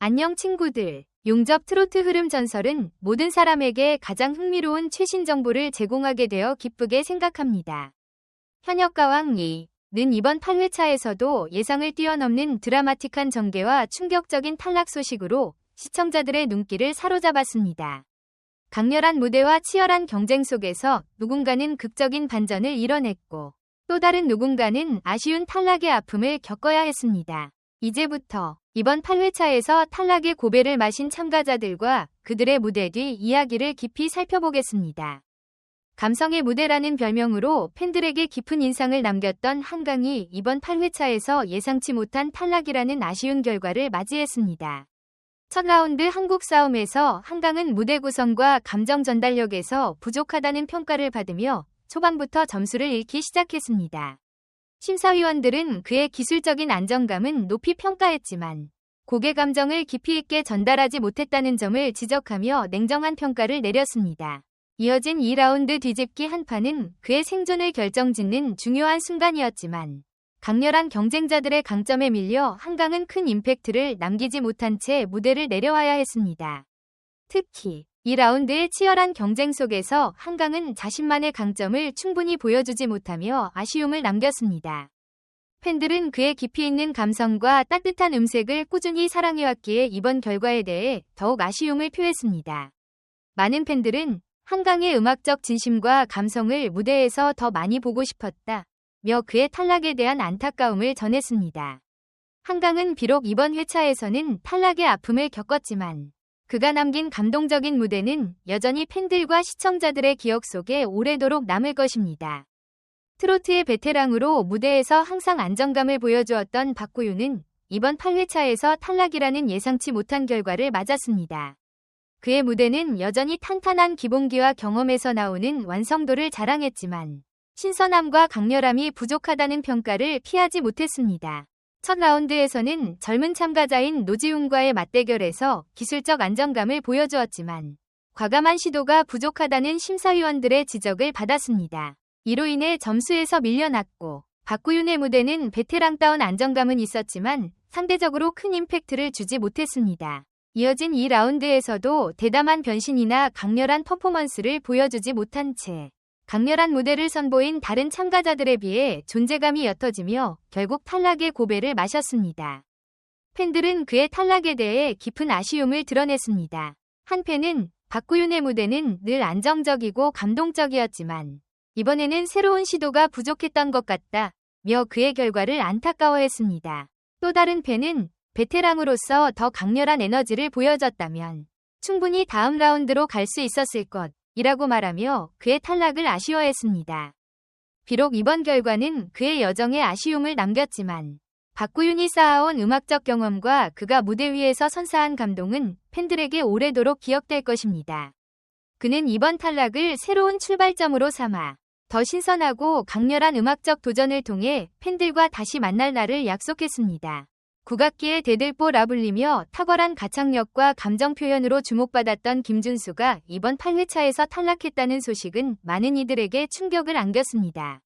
안녕 친구들. 용접 트로트 흐름 전설은 모든 사람에게 가장 흥미로운 최신 정보를 제공하게 되어 기쁘게 생각합니다. 현역 가왕 리는 이번 8회차에서도 예상을 뛰어넘는 드라마틱한 전개와 충격적인 탈락 소식으로 시청자들의 눈길을 사로잡았습니다. 강렬한 무대와 치열한 경쟁 속에서 누군가는 극적인 반전을 이뤄냈고 또 다른 누군가는 아쉬운 탈락의 아픔을 겪어야 했습니다. 이제부터 이번 8회차에서 탈락의 고배를 마신 참가자들과 그들의 무대 뒤 이야기를 깊이 살펴보겠습니다. 감성의 무대라는 별명으로 팬들에게 깊은 인상을 남겼던 한강이 이번 8회차에서 예상치 못한 탈락이라는 아쉬운 결과를 맞이했습니다. 첫 라운드 한국 싸움에서 한강은 무대 구성과 감정 전달력에서 부족하다는 평가를 받으며 초반부터 점수를 잃기 시작했습니다. 심사위원들은 그의 기술적인 안정감은 높이 평가했지만 곡의 감정을 깊이 있게 전달하지 못했다는 점을 지적하며 냉정한 평가를 내렸습니다. 이어진 2라운드 뒤집기 한 판은 그의 생존을 결정짓는 중요한 순간이었지만 강렬한 경쟁자들의 강점에 밀려 한강은 큰 임팩트를 남기지 못한 채 무대를 내려와야 했습니다. 특히 2라운드의 치열한 경쟁 속에서 한강은 자신만의 강점을 충분히 보여주지 못하며 아쉬움을 남겼습니다. 팬들은 그의 깊이 있는 감성과 따뜻한 음색을 꾸준히 사랑해왔기에 이번 결과에 대해 더욱 아쉬움을 표했습니다. 많은 팬들은 한강의 음악적 진심과 감성을 무대에서 더 많이 보고 싶었다며 그의 탈락에 대한 안타까움을 전했습니다. 한강은 비록 이번 회차에서는 탈락의 아픔을 겪었지만 그가 남긴 감동적인 무대는 여전히 팬들과 시청자들의 기억 속에 오래도록 남을 것입니다. 트로트의 베테랑으로 무대에서 항상 안정감을 보여주었던 박구윤은 이번 8회차에서 탈락이라는 예상치 못한 결과를 맞았습니다. 그의 무대는 여전히 탄탄한 기본기와 경험에서 나오는 완성도를 자랑했지만 신선함과 강렬함이 부족하다는 평가를 피하지 못했습니다. 첫 라운드에서는 젊은 참가자인 노지훈과의 맞대결에서 기술적 안정감을 보여주었지만 과감한 시도가 부족하다는 심사위원들의 지적을 받았습니다. 이로 인해 점수에서 밀려났고 박구윤의 무대는 베테랑다운 안정감은 있었지만 상대적으로 큰 임팩트를 주지 못했습니다. 이어진 2라운드에서도 대담한 변신이나 강렬한 퍼포먼스를 보여주지 못한 채 강렬한 무대를 선보인 다른 참가자들에 비해 존재감이 옅어지며 결국 탈락의 고배를 마셨습니다. 팬들은 그의 탈락에 대해 깊은 아쉬움을 드러냈습니다. 한 팬은 박구윤의 무대는 늘 안정적이고 감동적이었지만 이번에는 새로운 시도가 부족했던 것 같다며 그의 결과를 안타까워했습니다. 또 다른 팬은 베테랑으로서 더 강렬한 에너지를 보여줬다면 충분히 다음 라운드로 갈 수 있었을 것이라고 말하며 그의 탈락을 아쉬워했습니다. 비록 이번 결과는 그의 여정에 아쉬움을 남겼지만 박구윤이 쌓아온 음악적 경험과 그가 무대 위에서 선사한 감동은 팬들에게 오래도록 기억될 것입니다. 그는 이번 탈락을 새로운 출발점으로 삼아 더 신선하고 강렬한 음악적 도전을 통해 팬들과 다시 만날 날을 약속했습니다. 국악기의 대들보라 불리며 탁월한 가창력과 감정 표현으로 주목받았던 김준수가 이번 8회차에서 탈락했다는 소식은 많은 이들에게 충격을 안겼습니다.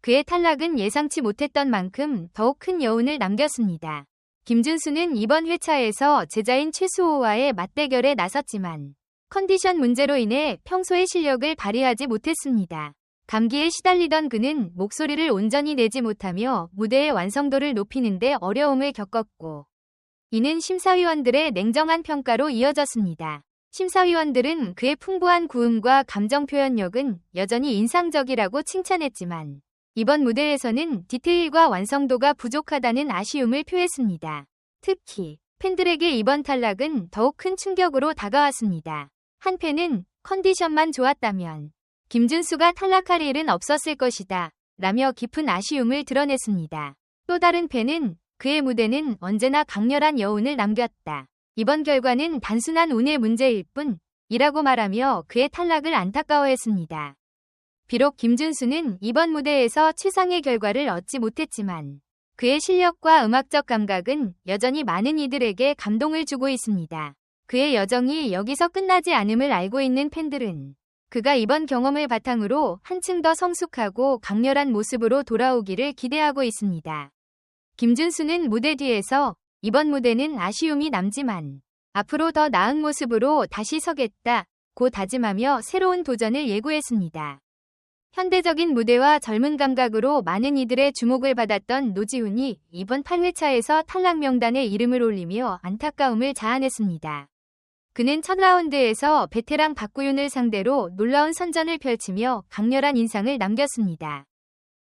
그의 탈락은 예상치 못했던 만큼 더욱 큰 여운을 남겼습니다. 김준수는 이번 회차에서 제자인 최수호와의 맞대결에 나섰지만 컨디션 문제로 인해 평소의 실력을 발휘하지 못했습니다. 감기에 시달리던 그는 목소리를 온전히 내지 못하며 무대의 완성도를 높이는 데 어려움을 겪었고 이는 심사위원들의 냉정한 평가로 이어졌습니다. 심사위원들은 그의 풍부한 구음과 감정 표현력은 여전히 인상적이라고 칭찬했지만 이번 무대에서는 디테일과 완성도가 부족하다는 아쉬움을 표했습니다. 특히 팬들에게 이번 탈락은 더욱 큰 충격으로 다가왔습니다. 한 팬은 컨디션만 좋았다면 김준수가 탈락할 일은 없었을 것이다 라며 깊은 아쉬움을 드러냈습니다. 또 다른 팬은 그의 무대는 언제나 강렬한 여운을 남겼다. 이번 결과는 단순한 운의 문제일 뿐이라고 말하며 그의 탈락을 안타까워했습니다. 비록 김준수는 이번 무대에서 최상의 결과를 얻지 못했지만 그의 실력과 음악적 감각은 여전히 많은 이들에게 감동을 주고 있습니다. 그의 여정이 여기서 끝나지 않음을 알고 있는 팬들은 그가 이번 경험을 바탕으로 한층 더 성숙하고 강렬한 모습으로 돌아오기를 기대하고 있습니다. 김준수는 무대 뒤에서 이번 무대는 아쉬움이 남지만 앞으로 더 나은 모습으로 다시 서겠다 고 다짐하며 새로운 도전을 예고했습니다. 현대적인 무대와 젊은 감각으로 많은 이들의 주목을 받았던 노지훈이 이번 8회차에서 탈락 명단에 이름을 올리며 안타까움을 자아냈습니다. 그는 첫 라운드에서 베테랑 박구윤을 상대로 놀라운 선전을 펼치며 강렬한 인상을 남겼습니다.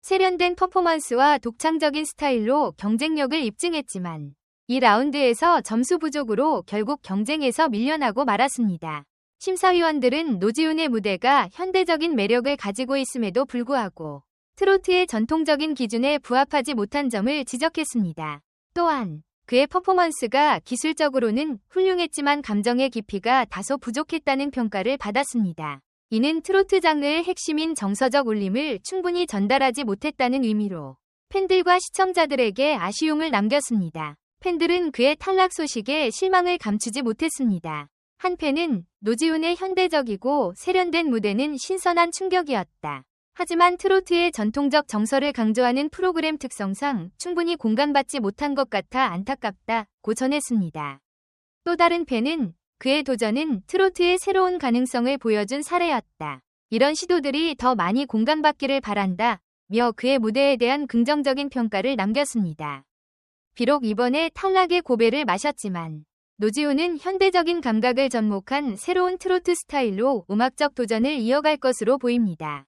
세련된 퍼포먼스와 독창적인 스타일로 경쟁력을 입증했지만 이 라운드에서 점수 부족으로 결국 경쟁에서 밀려나고 말았습니다. 심사위원들은 노지훈의 무대가 현대적인 매력을 가지고 있음에도 불구하고 트로트의 전통적인 기준에 부합하지 못한 점을 지적했습니다. 또한 그의 퍼포먼스가 기술적으로는 훌륭했지만 감정의 깊이가 다소 부족했다는 평가를 받았습니다. 이는 트로트 장르의 핵심인 정서적 울림을 충분히 전달하지 못했다는 의미로 팬들과 시청자들에게 아쉬움을 남겼습니다. 팬들은 그의 탈락 소식에 실망을 감추지 못했습니다. 한 팬은 노지훈의 현대적이고 세련된 무대는 신선한 충격이었다. 하지만 트로트의 전통적 정서를 강조하는 프로그램 특성상 충분히 공감받지 못한 것 같아 안타깝다고 전했습니다. 또 다른 팬은 그의 도전은 트로트의 새로운 가능성을 보여준 사례였다. 이런 시도들이 더 많이 공감받기를 바란다며 그의 무대에 대한 긍정적인 평가를 남겼습니다. 비록 이번에 탈락의 고배를 마셨지만 노지훈은 현대적인 감각을 접목한 새로운 트로트 스타일로 음악적 도전을 이어갈 것으로 보입니다.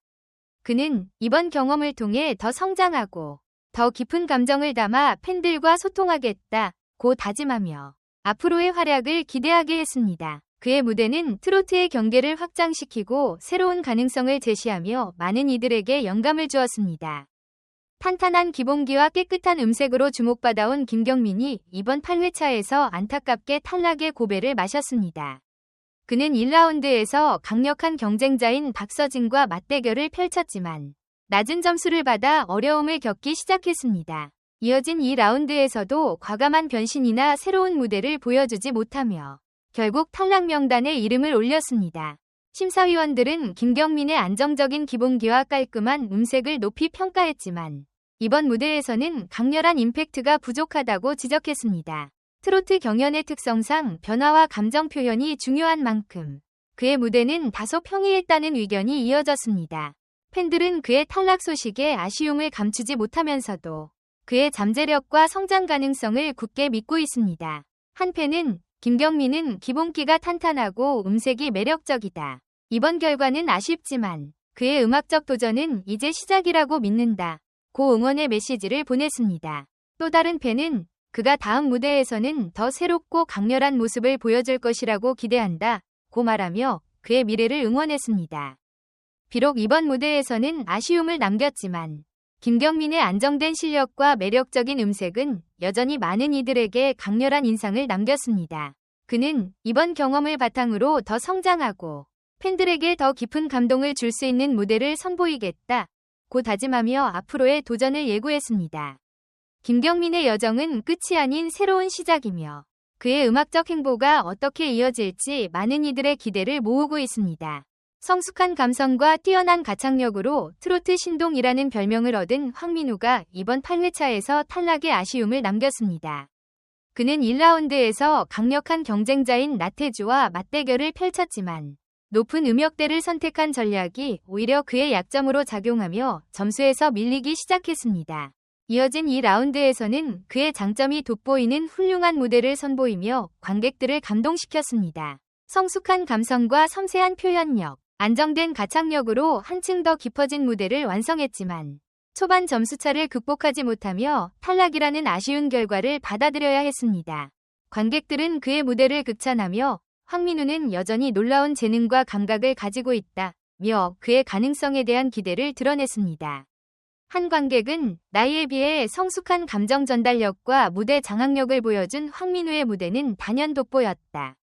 그는 이번 경험을 통해 더 성장하고 더 깊은 감정을 담아 팬들과 소통하겠다고 다짐하며 앞으로의 활약을 기대하게 했습니다. 그의 무대는 트로트의 경계를 확장시키고 새로운 가능성을 제시하며 많은 이들에게 영감을 주었습니다. 탄탄한 기본기와 깨끗한 음색으로 주목받아온 김경민이 이번 8회차에서 안타깝게 탈락의 고배를 마셨습니다. 그는 1라운드에서 강력한 경쟁자인 박서진과 맞대결을 펼쳤지만 낮은 점수를 받아 어려움을 겪기 시작했습니다. 이어진 2라운드에서도 과감한 변신이나 새로운 무대를 보여주지 못하며 결국 탈락 명단에 이름을 올렸습니다. 심사위원들은 김경민의 안정적인 기본기와 깔끔한 음색을 높이 평가했지만 이번 무대에서는 강렬한 임팩트가 부족하다고 지적했습니다. 트로트 경연의 특성상 변화와 감정 표현이 중요한 만큼 그의 무대는 다소 평이했다는 의견이 이어졌습니다. 팬들은 그의 탈락 소식에 아쉬움을 감추지 못하면서도 그의 잠재력과 성장 가능성을 굳게 믿고 있습니다. 한 팬은 김경민은 기본기가 탄탄하고 음색이 매력적이다. 이번 결과는 아쉽지만 그의 음악적 도전은 이제 시작이라고 믿는다. 고 응원의 메시지를 보냈습니다. 또 다른 팬은 그가 다음 무대에서는 더 새롭고 강렬한 모습을 보여줄 것이라고 기대한다. 고 말하며 그의 미래를 응원했습니다. 비록 이번 무대에서는 아쉬움을 남겼지만 김경민의 안정된 실력과 매력적인 음색은 여전히 많은 이들에게 강렬한 인상을 남겼습니다. 그는 이번 경험을 바탕으로 더 성장하고 팬들에게 더 깊은 감동을 줄 수 있는 무대를 선보이겠다. 고 다짐하며 앞으로의 도전을 예고했습니다. 김경민의 여정은 끝이 아닌 새로운 시작이며 그의 음악적 행보가 어떻게 이어질지 많은 이들의 기대를 모으고 있습니다. 성숙한 감성과 뛰어난 가창력으로 트로트 신동이라는 별명을 얻은 황민우가 이번 8회차에서 탈락의 아쉬움을 남겼습니다. 그는 1라운드에서 강력한 경쟁자인 나태주와 맞대결을 펼쳤지만 높은 음역대를 선택한 전략이 오히려 그의 약점으로 작용하며 점수에서 밀리기 시작했습니다. 이어진 2라운드에서는 그의 장점이 돋보이는 훌륭한 무대를 선보이며 관객들을 감동시켰습니다. 성숙한 감성과 섬세한 표현력, 안정된 가창력으로 한층 더 깊어진 무대를 완성했지만 초반 점수차를 극복하지 못하며 탈락이라는 아쉬운 결과를 받아들여야 했습니다. 관객들은 그의 무대를 극찬하며 황민우는 여전히 놀라운 재능과 감각을 가지고 있다며 그의 가능성에 대한 기대를 드러냈습니다. 한 관객은 나이에 비해 성숙한 감정 전달력과 무대 장악력을 보여준 황민우의 무대는 단연 돋보였다.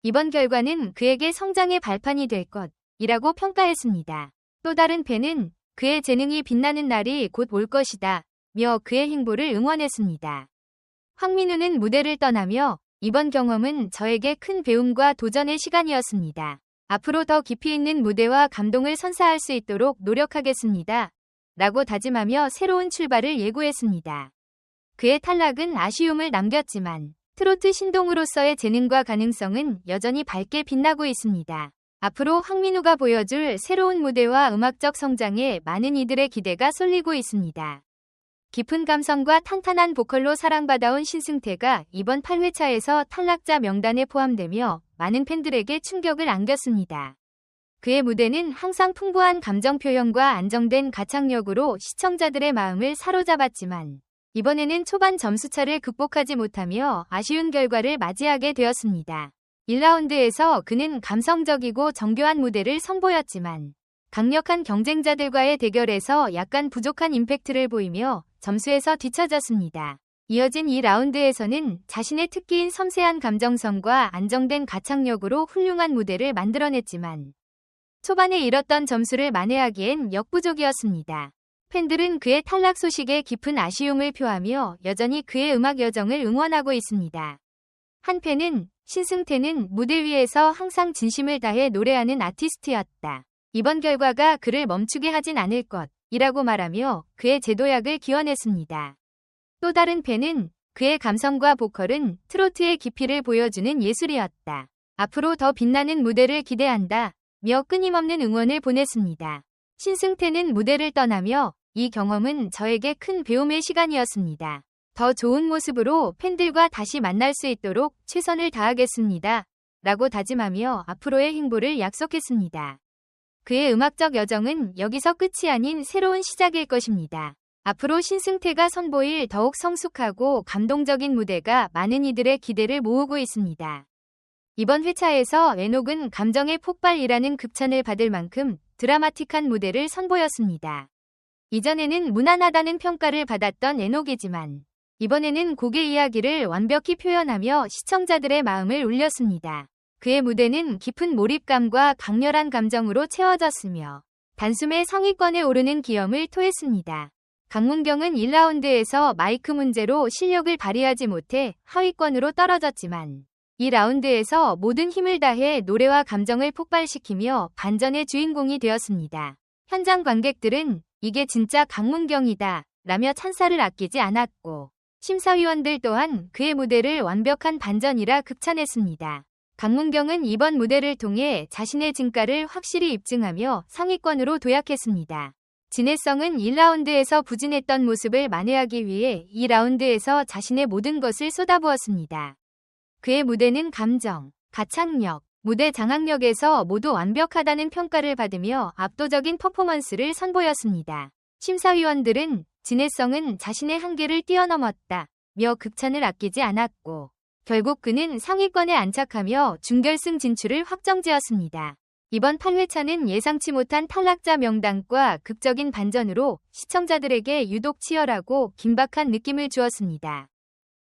이번 결과는 그에게 성장의 발판이 될 것이라고 평가했습니다. 또 다른 팬은 그의 재능이 빛나는 날이 곧 올 것이다 며 그의 행보를 응원했습니다. 황민우는 무대를 떠나며 이번 경험은 저에게 큰 배움과 도전의 시간이었습니다. 앞으로 더 깊이 있는 무대와 감동을 선사할 수 있도록 노력하겠습니다. 라고 다짐하며 새로운 출발을 예고했습니다. 그의 탈락은 아쉬움을 남겼지만 트로트 신동으로서의 재능과 가능성은 여전히 밝게 빛나고 있습니다. 앞으로 황민우가 보여줄 새로운 무대와 음악적 성장에 많은 이들의 기대가 쏠리고 있습니다. 깊은 감성과 탄탄한 보컬로 사랑받아온 신승태가 이번 8회차에서 탈락자 명단에 포함되며 많은 팬들에게 충격을 안겼습니다. 그의 무대는 항상 풍부한 감정 표현과 안정된 가창력으로 시청자들의 마음을 사로잡았지만 이번에는 초반 점수차를 극복하지 못하며 아쉬운 결과를 맞이하게 되었습니다. 1라운드에서 그는 감성적이고 정교한 무대를 선보였지만 강력한 경쟁자들과의 대결에서 약간 부족한 임팩트를 보이며 점수에서 뒤처졌습니다. 이어진 2라운드에서는 자신의 특기인 섬세한 감정선과 안정된 가창력으로 훌륭한 무대를 만들어냈지만 초반에 잃었던 점수를 만회하기엔 역부족이었습니다. 팬들은 그의 탈락 소식에 깊은 아쉬움을 표하며 여전히 그의 음악 여정을 응원하고 있습니다. 한 팬은 신승태는 무대 위에서 항상 진심을 다해 노래하는 아티스트였다. 이번 결과가 그를 멈추게 하진 않을 것이라고 말하며 그의 재도약을 기원했습니다. 또 다른 팬은 그의 감성과 보컬은 트로트의 깊이를 보여주는 예술이었다. 앞으로 더 빛나는 무대를 기대한다. 며 끊임없는 응원을 보냈습니다. 신승태는 무대를 떠나며 이 경험은 저에게 큰 배움의 시간이었습니다. 더 좋은 모습으로 팬들과 다시 만날 수 있도록 최선을 다하겠습니다. 라고 다짐하며 앞으로의 행보를 약속했습니다. 그의 음악적 여정은 여기서 끝이 아닌 새로운 시작일 것입니다. 앞으로 신승태가 선보일 더욱 성숙하고 감동적인 무대가 많은 이들의 기대를 모으고 있습니다. 이번 회차에서 에녹은 감정의 폭발이라는 극찬을 받을 만큼 드라마틱한 무대를 선보였습니다. 이전에는 무난하다는 평가를 받았던 에녹이지만 이번에는 곡의 이야기를 완벽히 표현하며 시청자들의 마음을 울렸습니다. 그의 무대는 깊은 몰입감과 강렬한 감정으로 채워졌으며 단숨에 상위권에 오르는 기염을 토했습니다. 강문경은 1라운드에서 마이크 문제로 실력을 발휘하지 못해 하위권으로 떨어졌지만 2라운드에서 모든 힘을 다해 노래와 감정을 폭발시키며 반전의 주인공이 되었습니다. 현장 관객들은 이게 진짜 강문경이다 라며 찬사를 아끼지 않았고 심사위원들 또한 그의 무대를 완벽한 반전이라 극찬했습니다. 강문경은 이번 무대를 통해 자신의 진가를 확실히 입증하며 상위권으로 도약했습니다. 진해성은 1라운드에서 부진했던 모습을 만회하기 위해 2라운드에서 자신의 모든 것을 쏟아부었습니다. 그의 무대는 감정, 가창력, 무대 장악력에서 모두 완벽하다는 평가를 받으며 압도적인 퍼포먼스를 선보였습니다. 심사위원들은 진해성은 자신의 한계를 뛰어넘었다 며 극찬을 아끼지 않았고 결국 그는 상위권에 안착하며 준결승 진출을 확정지었습니다. 이번 8회차는 예상치 못한 탈락자 명단과 극적인 반전으로 시청자들에게 유독 치열하고 긴박한 느낌을 주었습니다.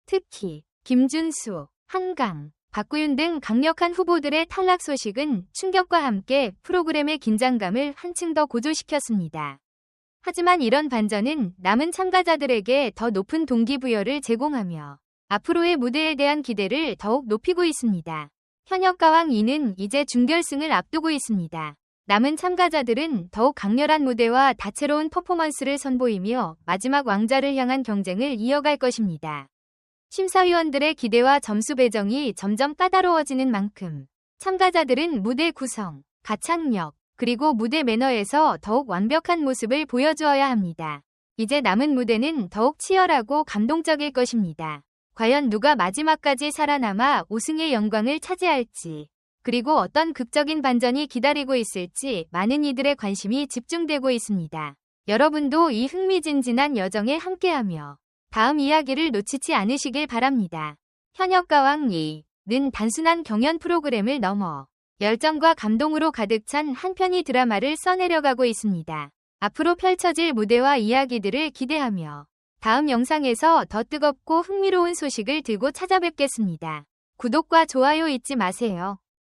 특히 김준수, 한강, 박구윤 등 강력한 후보들의 탈락 소식은 충격과 함께 프로그램의 긴장감을 한층 더 고조시켰습니다. 하지만 이런 반전은 남은 참가자들에게 더 높은 동기부여를 제공하며 앞으로의 무대에 대한 기대를 더욱 높이고 있습니다. 현역가왕 2는 이제 준결승을 앞두고 있습니다. 남은 참가자들은 더욱 강렬한 무대와 다채로운 퍼포먼스를 선보이며 마지막 왕자를 향한 경쟁을 이어갈 것입니다. 심사위원들의 기대와 점수 배정이 점점 까다로워지는 만큼 참가자들은 무대 구성, 가창력, 그리고 무대 매너에서 더욱 완벽한 모습을 보여주어야 합니다. 이제 남은 무대는 더욱 치열하고 감동적일 것입니다. 과연 누가 마지막까지 살아남아 우승의 영광을 차지할지, 그리고 어떤 극적인 반전이 기다리고 있을지 많은 이들의 관심이 집중되고 있습니다. 여러분도 이 흥미진진한 여정에 함께하며 다음 이야기를 놓치지 않으시길 바랍니다. 현역가왕 2는 단순한 경연 프로그램을 넘어 열정과 감동으로 가득 찬 한 편의 드라마를 써내려가고 있습니다. 앞으로 펼쳐질 무대와 이야기들을 기대하며 다음 영상에서 더 뜨겁고 흥미로운 소식을 들고 찾아뵙겠습니다. 구독과 좋아요 잊지 마세요.